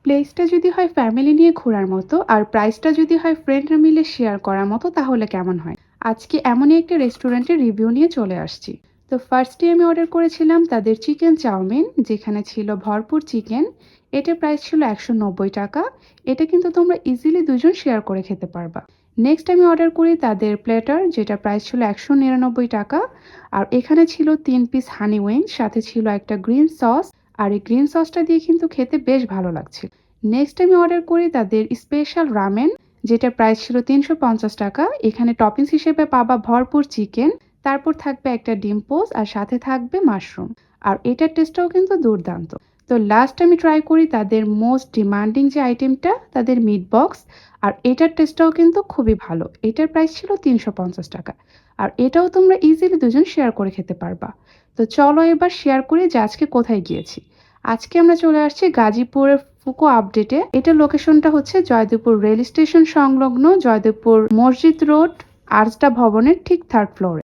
প্লেসটা যদি হয় ফ্যামিলি নিয়ে ঘোরার মতো আর প্রাইসটা যদি হয় ফ্রেন্ডরা মিলে শেয়ার করার মতো তাহলে কেমন হয়। আজকে এমনই একটা রেস্টুরেন্টের রিভিউ নিয়ে চলে আসছি। তো ফার্স্টে আমি অর্ডার করেছিলাম তাদের চিকেন চাউমিন, যেখানে ছিল ভরপুর চিকেন। এটার প্রাইস ছিল 190 টাকা। এটা কিন্তু তোমরা ইজিলি দুজন শেয়ার করে খেতে পারবা। নেক্সট আমি অর্ডার করি তাদের প্লেটার, যেটা প্রাইস ছিল 199 টাকা। আর এখানে ছিল 3 পিস হানি উইং, সাথে ছিল একটা গ্রিন সস। আর এই গ্রিন সসটা দিয়ে কিন্তু খেতে বেশ ভালো লাগছিল। নেক্সট আমি অর্ডার করি তাদের স্পেশাল রামেন, যেটা প্রাইস ছিল 350 টাকা। এখানে টপিংস হিসেবে পাবা ভরপুর চিকেন, তারপর থাকবে একটা ডিম পোস্ট আর সাথে থাকবে মাশরুম। আর এটার টেস্টটাও কিন্তু দুর্দান্ত। তো লাস্ট আমি ট্রাই করি তাদের মোস্ট ডিমান্ডিং যে আইটেমটা, তাদের মিট বক্স। আর এটার টেস্টটাও কিন্তু খুবই ভালো। এটার প্রাইস ছিল 350 টাকা। আর এটাও তোমরা ইজিলি দুজন শেয়ার করে খেতে পারবা। তো চলো এবার শেয়ার করি যে আজকে কোথায় গিয়েছি। আজকে আমরা চলে আসছি গাজীপুরের ফুকো আপডেটে। এটা লোকেশনটা হচ্ছে জয়দেবপুর রেল স্টেশন সংলগ্ন জয়দেবপুর মসজিদ রোড, আরজটা ভবনের ঠিক 3rd ফ্লোরে।